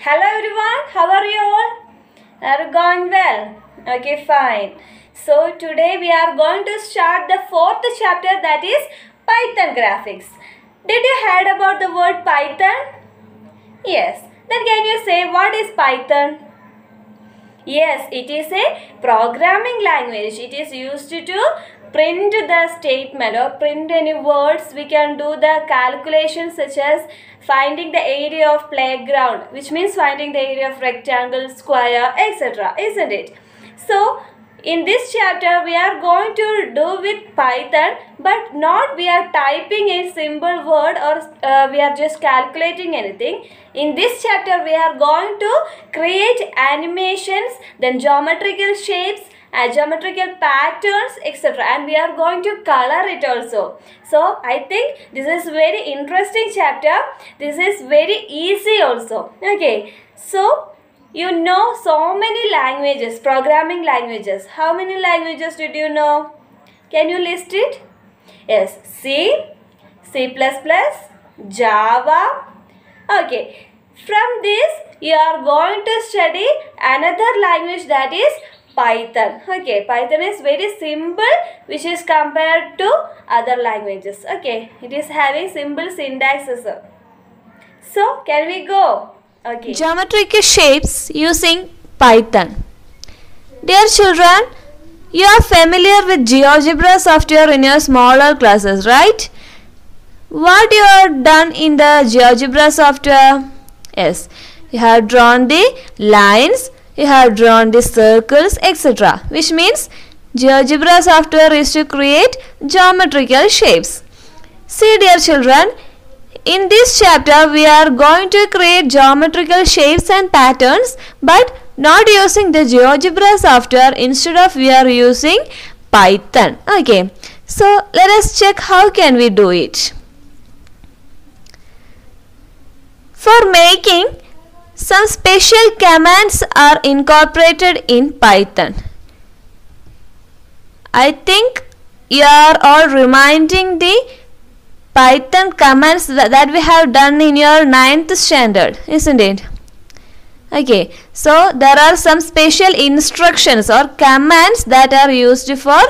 Hello everyone, how are you all? Are you going well? Okay, fine. So today we are going to start the fourth chapter, that is Python graphics. Did you heard about the word Python? Yes. Then can you say what is Python? Yes, it is a programming language. It is used to print the statement or print any words. We can do the calculations such as finding the area of playground, which means finding the area of rectangle, square, etc. Isn't it? So, in this chapter we are going to do with Python, but not we are typing a simple word or we are just calculating anything. In this chapter we are going to create animations, then geometrical shapes, geometrical patterns, etc. and we are going to color it also. So I think this is very interesting chapter. This is very easy also. Okay. So you know so many languages, programming languages. How many languages did you know? Can you list it? Yes, C, C++, Java. Okay. From this you are going to study another language, that is Python. Okay, Python is very simple which is compared to other languages. Okay, it is having simple syntaxes. So can we go? Okay. Geometric shapes using Python. Dear children, you are familiar with GeoGebra software in your smaller classes, right? What you have done in the GeoGebra software? Yes, you have drawn the lines, you have drawn the circles, etc. Which means GeoGebra software is to create geometrical shapes. See dear children, in this chapter we are going to create geometrical shapes and patterns, but not using the GeoGebra software. Instead of we are using Python. Okay, so let us check how can we do it. For making, some special commands are incorporated in Python. I think you are all reminding the Python commands that we have done in your 9th standard, isn't it? Okay, so there are some special instructions or commands that are used for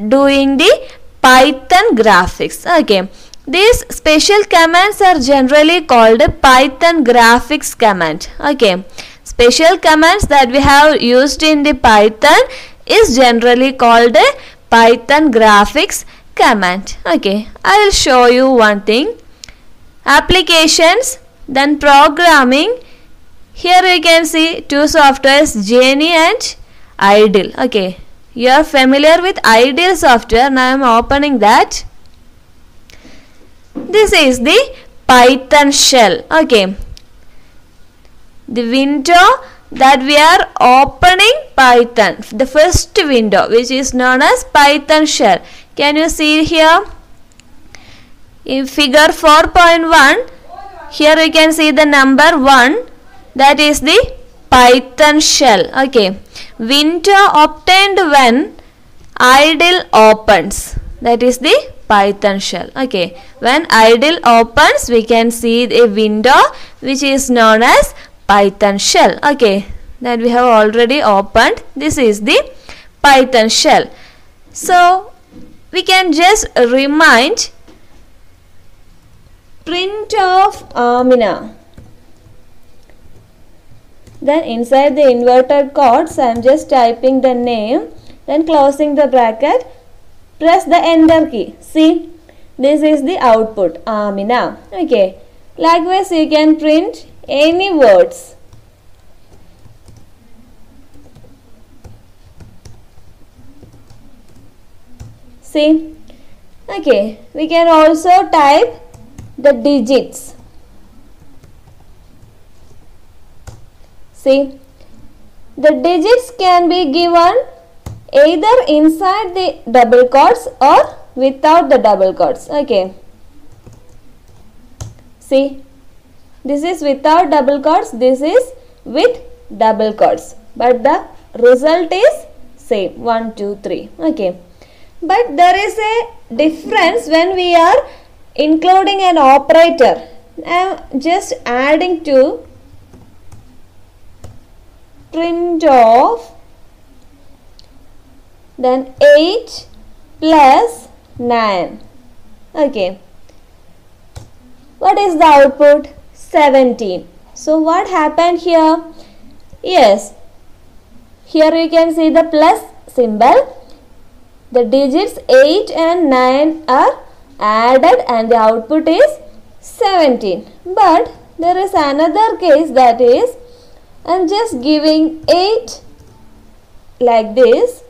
doing the Python graphics. Okay, these special commands are generally called Python graphics command. Okay, special commands that we have used in the Python is generally called a Python graphics command. Okay, I will show you one thing. Applications, then programming. Here you can see two softwares, Genie and Ideal. Okay, you are familiar with Ideal software. Now I am opening that. This is the Python shell. Okay, the window that we are opening Python, the first window which is known as Python shell. Can you see here in figure 4.1? Here you can see the number 1, that is the Python shell. Okay, window obtained when Ideal opens, that is the Python shell. Okay, when Ideal opens we can see a window which is known as Python shell. Okay, that we have already opened. This is the Python shell. So we can just remind print of Amina. Then inside the inverted quotes I am just typing the name, then closing the bracket, press the enter key. See, this is the output, Amina. Okay, likewise you can print any words. See, okay, we can also type the digits. See, the digits can be given either inside the double quotes or without the double quotes. Okay, see, this is without double quotes, this is with double quotes, but the result is same, 1, 2, 3. Okay, but there is a difference when we are including an operator. I am just adding to print of, then 8 plus 9. Okay. What is the output? 17. So what happened here? Yes, here you can see the plus symbol. The digits 8 and 9 are added and the output is 17. But there is another case, that is, I am just giving 8 like this,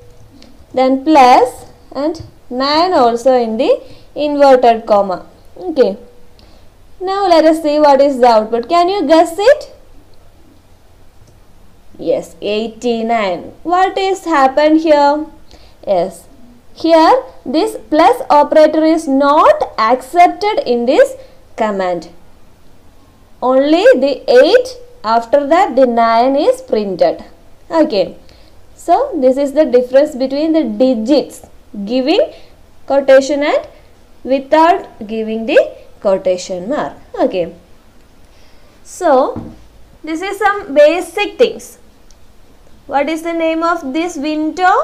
then plus and 9 also in the inverted comma. Okay. Now let us see what is the output. Can you guess it? Yes, 89. What is happened here? Yes, here this plus operator is not accepted in this command. Only the 8, after that the 9 is printed. Okay. So this is the difference between the digits giving quotation and without giving the quotation mark. Okay. So this is some basic things. What is the name of this window?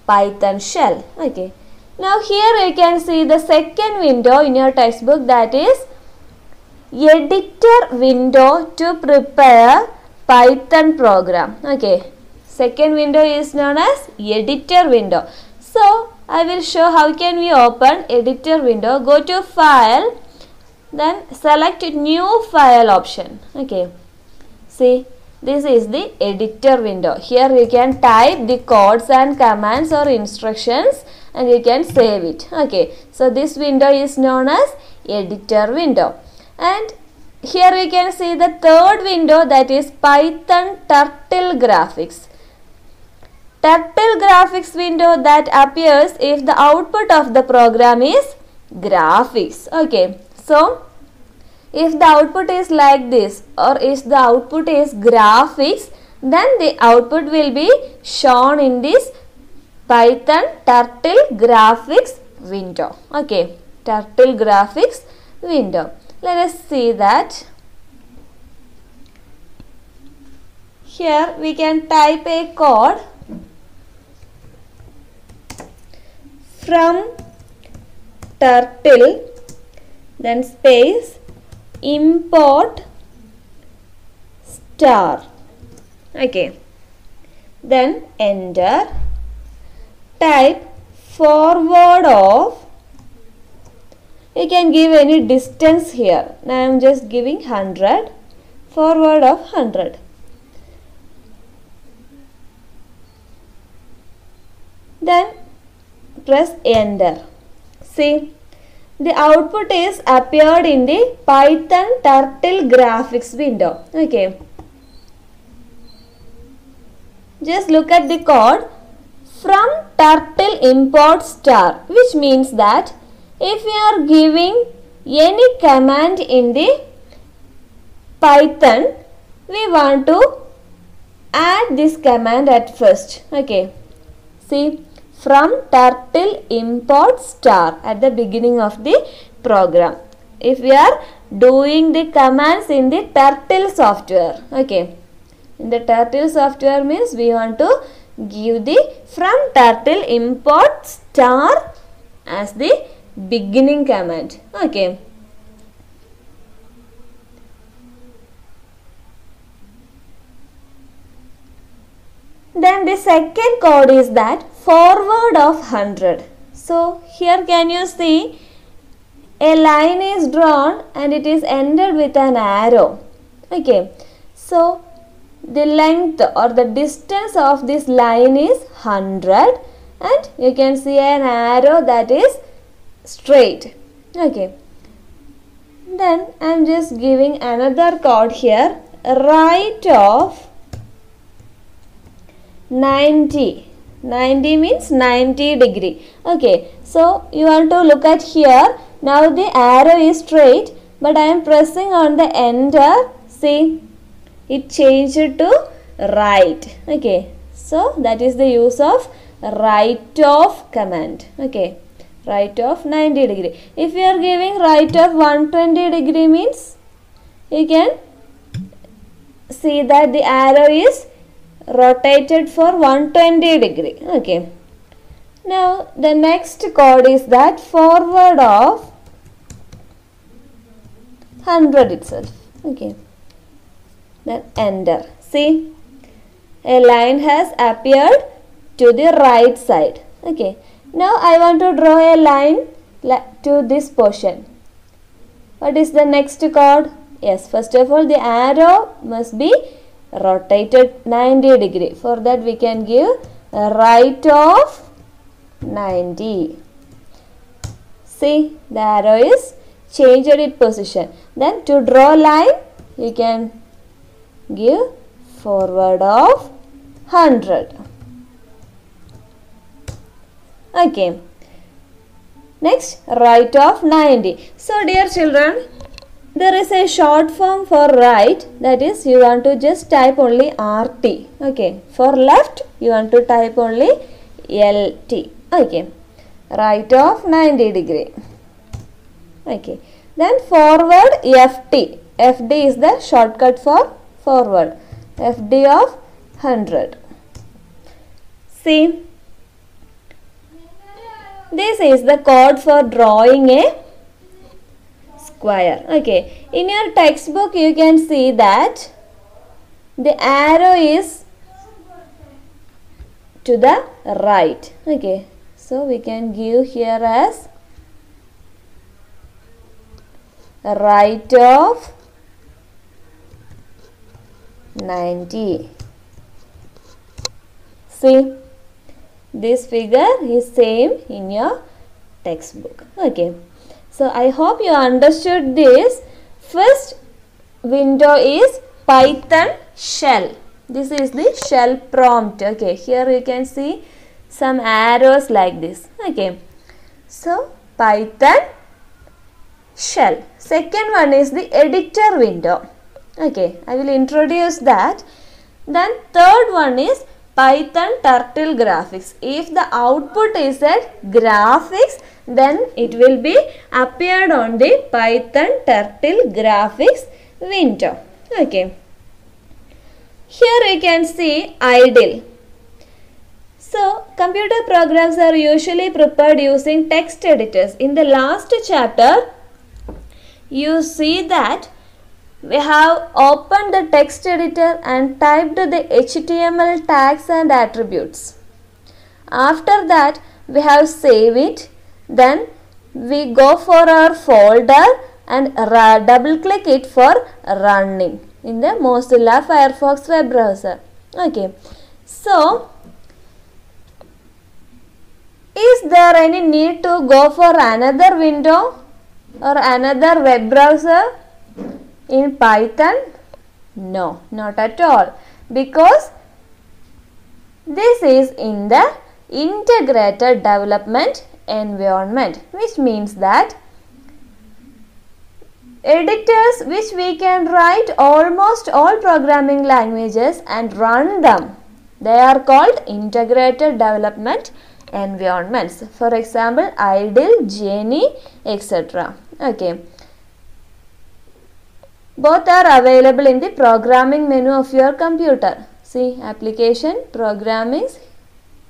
Python shell. Okay. Now here you can see the second window in your textbook, that is editor window to prepare Python program. Okay. Second window is known as editor window. So I will show how can we open editor window. Go to file, then select new file option. Okay. See, this is the editor window. Here you can type the codes and commands or instructions and you can save it. Okay. So this window is known as editor window. And here you can see the third window, that is Python Turtle Graphics. Turtle Graphics window that appears if the output of the program is graphics. Okay. So if the output is like this or if the output is graphics, then the output will be shown in this Python Turtle Graphics window. Okay. Turtle Graphics window. Let us see that. Here we can type a code from turtle, then space import star. Okay. Then enter. Type forward of, you can give any distance here. Now I am just giving 100. Forward of 100. Then press enter. See, the output is appeared in the Python Turtle Graphics window. Okay. Just look at the code from turtle import star, which means that if we are giving any command in the Python, we want to add this command at first. Okay. See, from turtle import star at the beginning of the program. If we are doing the commands in the turtle software. Okay. In the turtle software means we want to give the from turtle import star as the beginning command. Okay. Then the second code is that forward of 100. So here can you see a line is drawn and it is ended with an arrow. Okay. So the length or the distance of this line is 100 and you can see an arrow that is straight. Okay. Then I am just giving another code here. Right of 90. 90 means 90 degree. Okay. So you want to look at here. Now the arrow is straight, but I am pressing on the enter. See, it changed to right. Okay. So that is the use of right of command. Okay. Right of 90 degree. If you are giving right of 120 degree means you can see that the arrow is rotated for 120 degree. Okay. Now the next code is that forward of 100 itself. Okay. Then enter. See, a line has appeared to the right side. Okay. Now I want to draw a line to this portion. What is the next code? Yes, first of all the arrow must be rotated 90 degree. For that we can give a right of 90. See, the arrow is changed its position. Then to draw line you can give forward of 100. Okay. Next, right of 90. So dear children, there is a short form for right, that is you want to just type only RT. Okay. For left you want to type only LT. Okay. Right of 90 degree. Okay. Then forward FT. FD is the shortcut for forward. FD of 100. See, this is the code for drawing a square. Okay. In your textbook you can see that the arrow is to the right. Okay. So we can give here as right of 90. See, this figure is same in your textbook. Okay. So I hope you understood this. First window is Python shell. This is the shell prompt. Okay. Here you can see some arrows like this. Okay. So Python shell. Second one is the editor window. Okay. I will introduce that. Then third one is Python Turtle Graphics. If the output is at graphics, then it will be appeared on the Python Turtle Graphics window. Okay. Here you can see idle. So computer programs are usually prepared using text editors. In the last chapter, you see that we have opened the text editor and typed the HTML tags and attributes. After that we have saved it. Then we go for our folder and double click it for running in the Mozilla Firefox web browser. Okay. So is there any need to go for another window or another web browser in Python? No, not at all, because this is in the integrated development environment, which means that editors which we can write almost all programming languages and run them, they are called integrated development environments. For example, idle, Jenny, etc. Okay. Both are available in the programming menu of your computer. See, application, programming,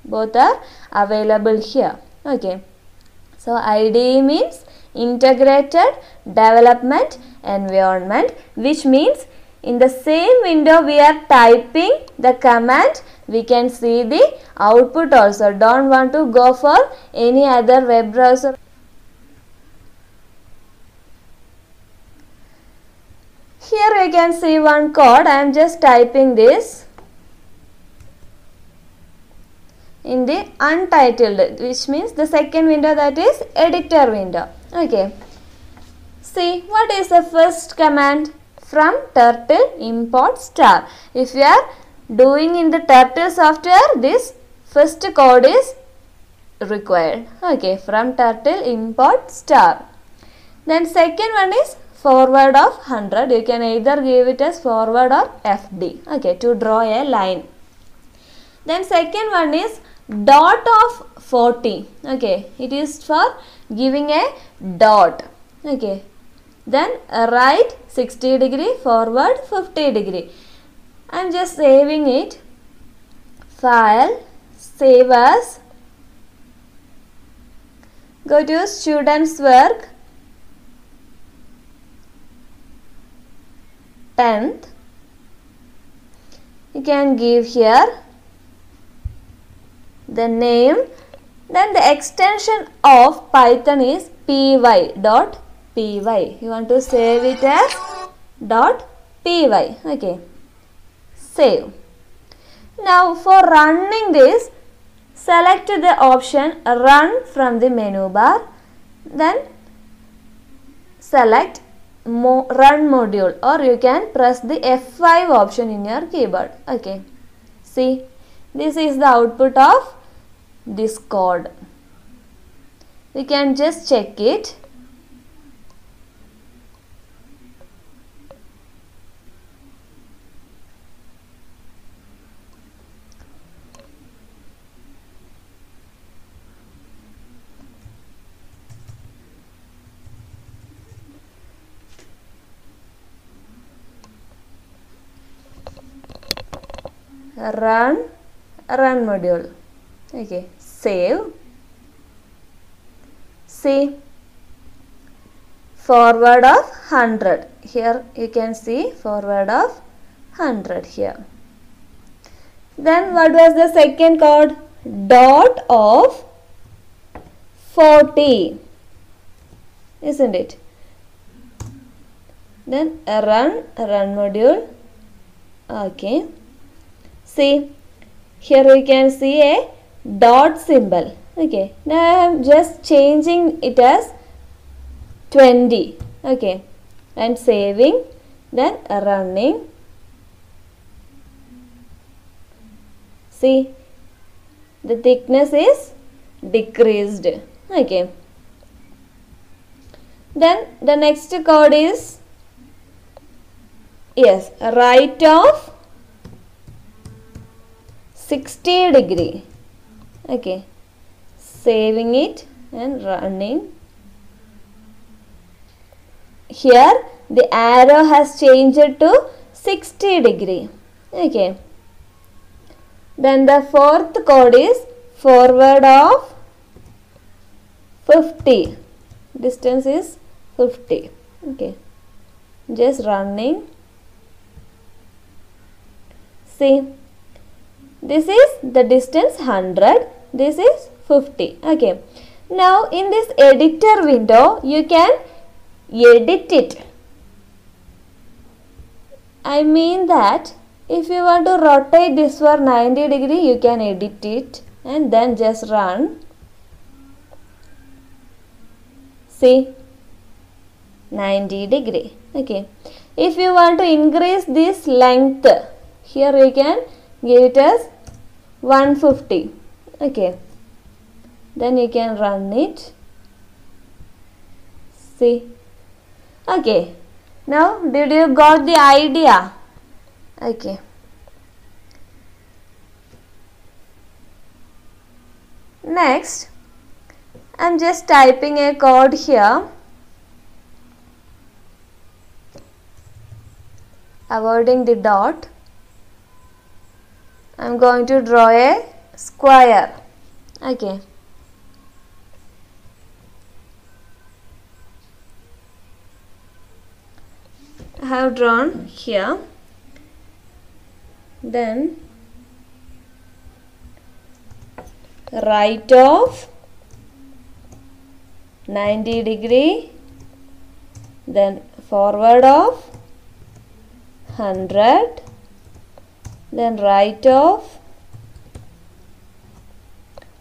both are available here. Okay. So IDE means integrated development environment, which means in the same window we are typing the command, we can see the output also. Don't want to go for any other web browser. Here you can see one code. I am just typing this in the untitled, which means the second window, that is editor window. Okay. See, what is the first command? From Turtle import star. If you are doing in the Turtle software, this first code is required. Okay, from Turtle import star. Then second one is forward of 100. You can either give it as forward or FD. Okay, to draw a line. Then second one is dot of 40. Okay, it is for giving a dot. Okay. Then right 60 degree, forward 50 degree. I am just saving it. File, save as, go to students work, 10th. You can give here the name, then the extension of Python is py.py. You want to save it as .py. Okay, save. Now for running this, select the option run from the menu bar, then select run module, or you can press the F5 option in your keyboard. Okay, see, this is the output of this code. We can just check it. Run module. Okay, save. See, forward of 100. Here you can see forward of 100 here. Then what was the second code? Dot of 40, isn't it? Then run module. Okay, see, here we can see a dot symbol. Okay, now I am just changing it as 20. Okay, and saving, then running. See, the thickness is decreased. Okay, then the next code is, yes, right of 60 degree. Okay, saving it and running. Here the arrow has changed to 60 degree. Okay, then the fourth code is forward of 50. Distance is 50. Okay, just running. See, this is the distance 100, this is 50. Okay, now in this editor window you can edit it. I mean that if you want to rotate this for 90 degree, you can edit it and then just run. See, 90 degree. Okay, if you want to increase this length, here you can give it as 150. Okay, then you can run it. See, okay, now did you got the idea? Okay, next I am just typing a code here, avoiding the dot. I am going to draw a square. Okay, I have drawn here. Then right of 90 degree, then forward of 100, then right of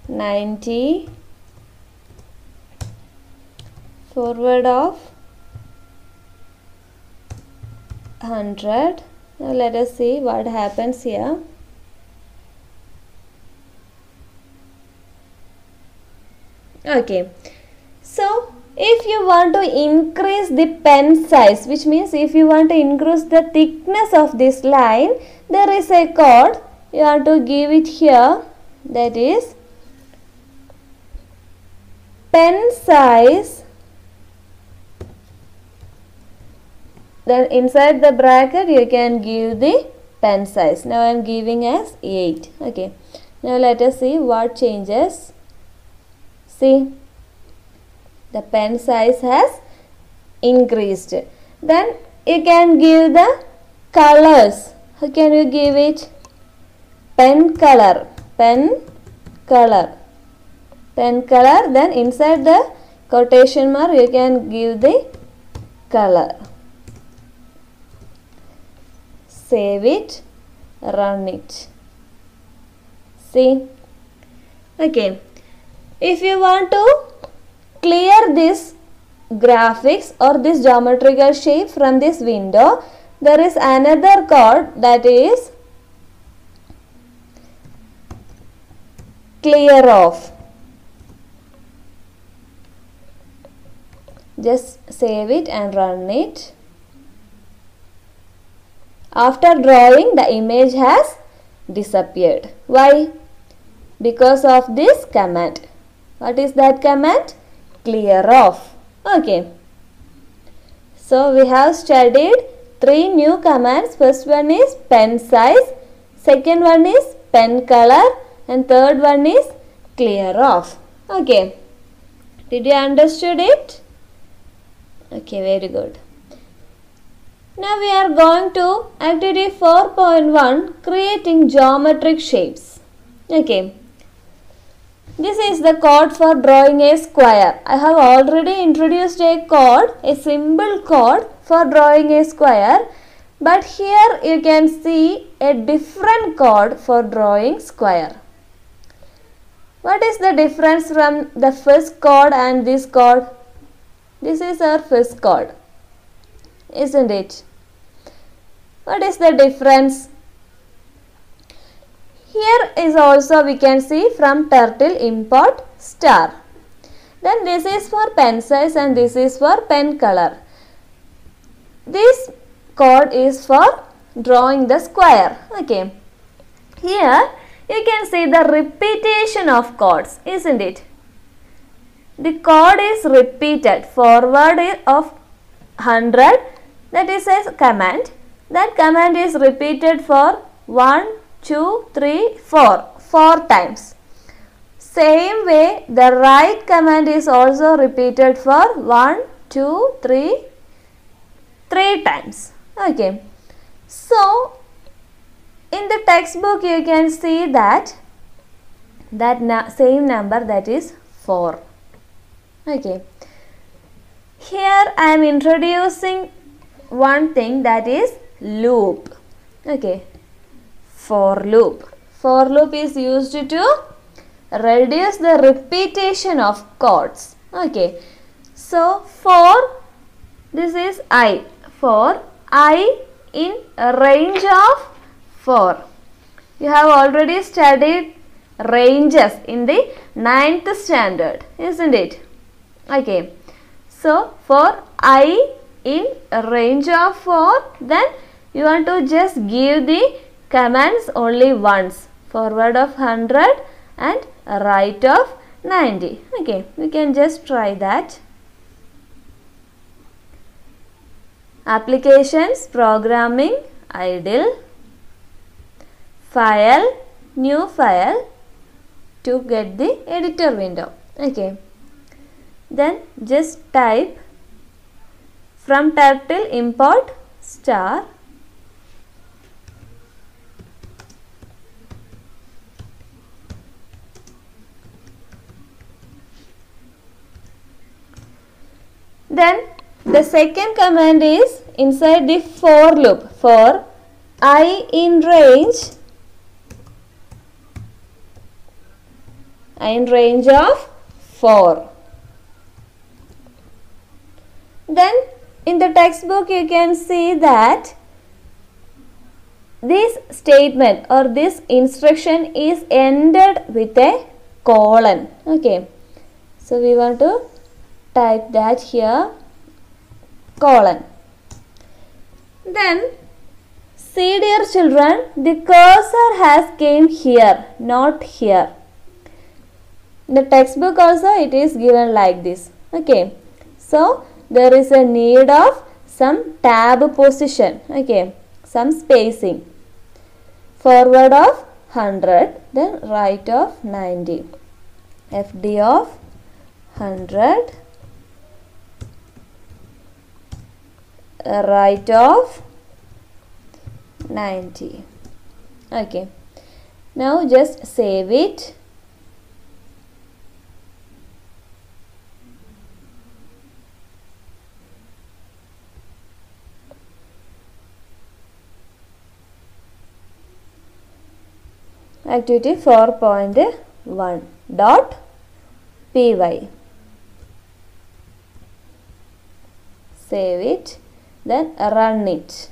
90, forward of 100. Now let us see what happens here. Okay, so if you want to increase the pen size, which means if you want to increase the thickness of this line, there is a code you have to give it here, that is pen size, then inside the bracket you can give the pen size. Now I am giving as 8. Okay. Now let us see what changes. See, the pen size has increased. Then you can give the colors. How can you give it? Pen color, pen color, pen color. Then inside the quotation mark you can give the color. Save it, run it. See? Okay. If you want to clear this graphics or this geometrical shape from this window, there is another code, that is clear off. Just save it and run it. After drawing, the image has disappeared. Why? Because of this command. What is that command? Clear off. Okay. So we have studied 3 new commands. First one is pen size, second one is pen color, and third one is clear off. Okay. Did you understood it? Okay, very good. Now we are going to activity 4.1, creating geometric shapes. Okay. This is the code for drawing a square. I have already introduced a code, a symbol code for drawing a square. But here you can see a different code for drawing square. What is the difference from the first code and this code? This is our first code, isn't it? What is the difference? Here is also we can see from turtle import star. Then this is for pen size and this is for pen color. This code is for drawing the square. Okay. Here you can see the repetition of codes, isn't it? The code is repeated. Forward of 100, that is a command. That command is repeated for 1, 2, 3, 4. 4 times. Same way the right command is also repeated for 1, 2, 3, 3 times. Okay. So in the textbook you can see that same number, that is 4. Okay. Here I am introducing one thing, that is loop. Okay. For loop. For loop is used to reduce the repetition of codes. Okay. So for this is I. For I in a range of 4. You have already studied ranges in the 9th standard, isn't it? Okay. So for I in a range of 4, then you want to just give the commands only once. Forward of 100 and right of 90. Okay. We can just try that. Applications, programming, idle, file, new file to get the editor window. Okay. Then just type from turtle import star . Then the second command is inside the for loop. For I in range of 4. Then in the textbook you can see that this statement or this instruction is ended with a colon. Okay. So we want to type that here, colon. Then see dear children, the cursor has came here, not here. In the textbook also it is given like this. Okay. So there is a need of some tab position. Okay. Some spacing. forward of 100, then right of 90. FD of 100, right of 90. Okay, now just save it. Activity 4.1 dot py. Save it, then run it.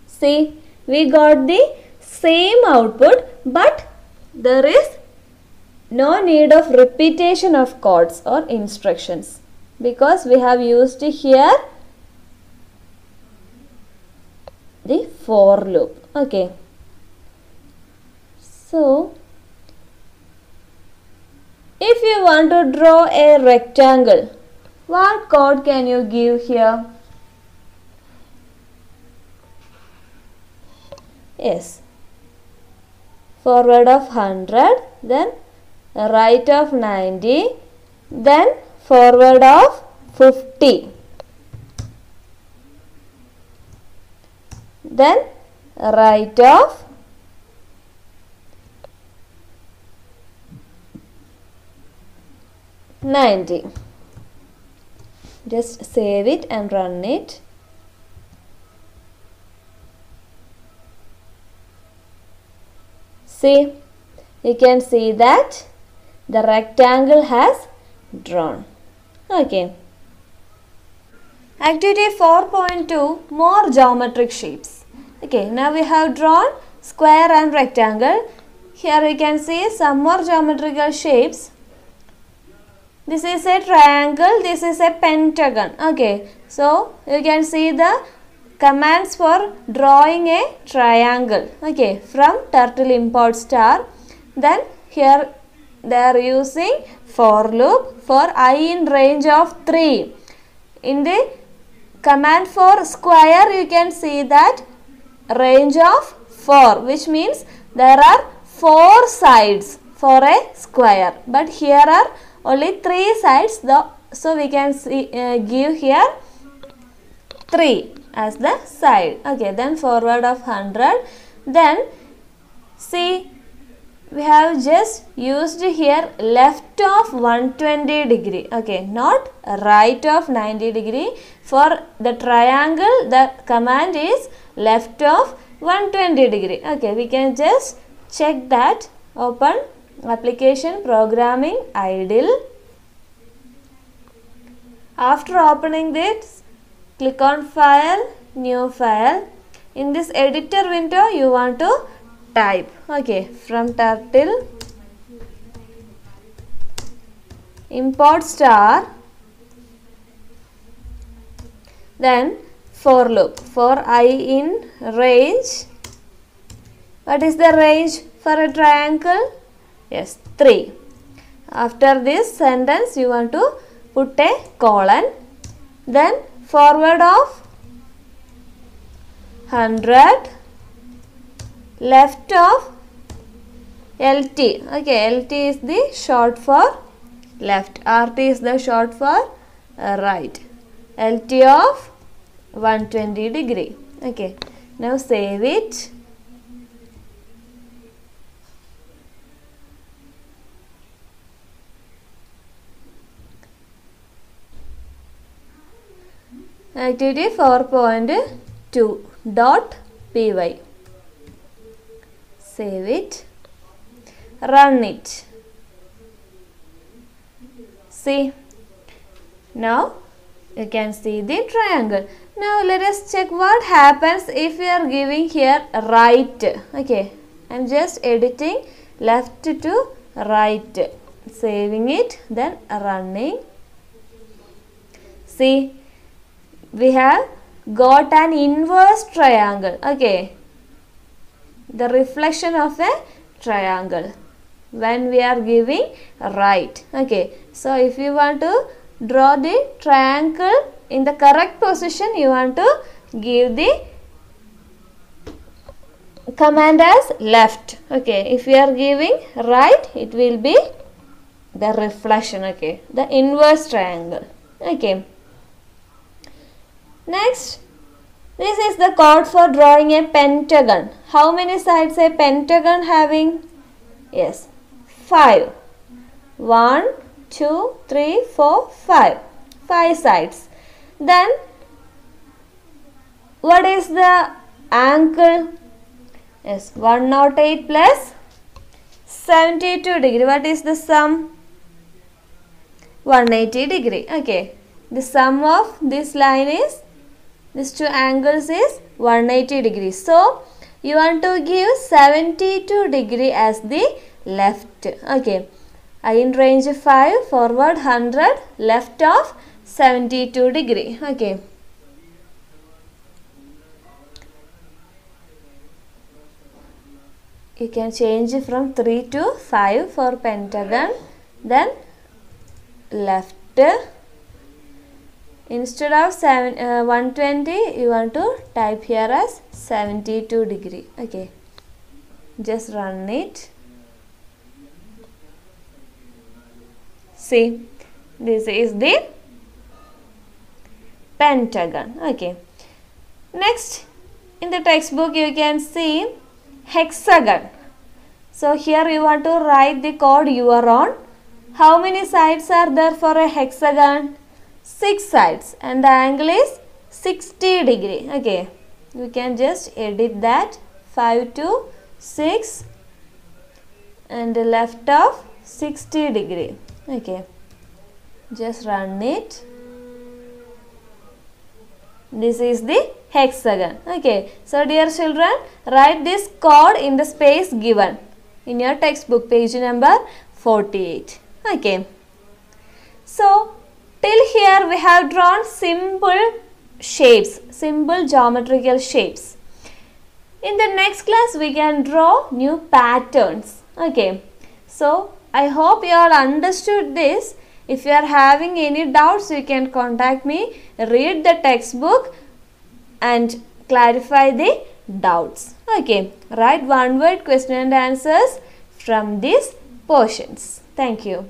See, we got the same output, but there is no need of repetition of codes or instructions because we have used here the for loop. Okay. So, if you want to draw a rectangle, what code can you give here? Yes, forward of 100, then right of 90, then forward of 50, then right of 90. Just save it and run it. See, you can see that the rectangle has drawn. Okay. Activity 4.2, more geometric shapes. Okay, now we have drawn square and rectangle. Here you can see some more geometrical shapes. This is a triangle, this is a pentagon. Okay, so you can see the commands for drawing a triangle. Okay, from turtle import star. Then here they are using for loop for I in range of 3. In the command for square you can see that range of 4, which means there are 4 sides for a square, but here are only 3 sides, so we can see, give here 3 as the side. Okay, then forward of 100, then see we have just used here left of 120 degree. Okay, not right of 90 degree. For the triangle the command is left of 120 degree. Okay, we can just check that. Open application programming idle. After opening this, click on file, new file. In this editor window you want to type. Okay, from turtle import star, then for loop for I in range. What is the range for a triangle? Yes, 3. After this sentence you want to put a colon, then forward of 100, left of LT. Okay, LT is the short for left, RT is the short for right. LT of 120 degree. Okay, now save it. Activity 4.2 dot py. Save it, run it. See, now you can see the triangle. Now let us check what happens if we are giving here right. Okay, I am just editing left to right, saving it, then running. See, we have got an inverse triangle. Okay, the reflection of a triangle when we are giving right. Okay, so if you want to draw the triangle in the correct position, you want to give the command as left. Okay, if we are giving right, it will be the reflection. Okay, the inverse triangle. Okay, next, this is the code for drawing a pentagon. How many sides a pentagon having? Yes, 5. 1, 2, 3, 4, 5. 5 sides. Then what is the angle? Yes, 108 plus 72 degree. What is the sum? 180 degree. Okay, the sum of this line is, these two angles is 180 degrees. So you want to give 72 degree as the left. Okay, in range 5, forward 100, left of 72 degree. Okay, you can change from 3 to 5 for pentagon. Then left, instead of 120, you want to type here as 72 degree. Okay, just run it. See, this is the pentagon. Okay, next, in the textbook you can see hexagon. So here you want to write the code your own. How many sides are there for a hexagon? 6 sides, and the angle is 60 degree. Okay, you can just edit that, 5 to 6 and left of 60 degree. Okay, just run it. This is the hexagon. Okay, so dear children, write this code in the space given in your textbook, page number 48. Okay, so till here we have drawn simple shapes, simple geometrical shapes. In the next class we can draw new patterns. Okay, so I hope you all understood this. If you are having any doubts, you can contact me, read the textbook and clarify the doubts. Okay, write one word question and answers from these portions. Thank you.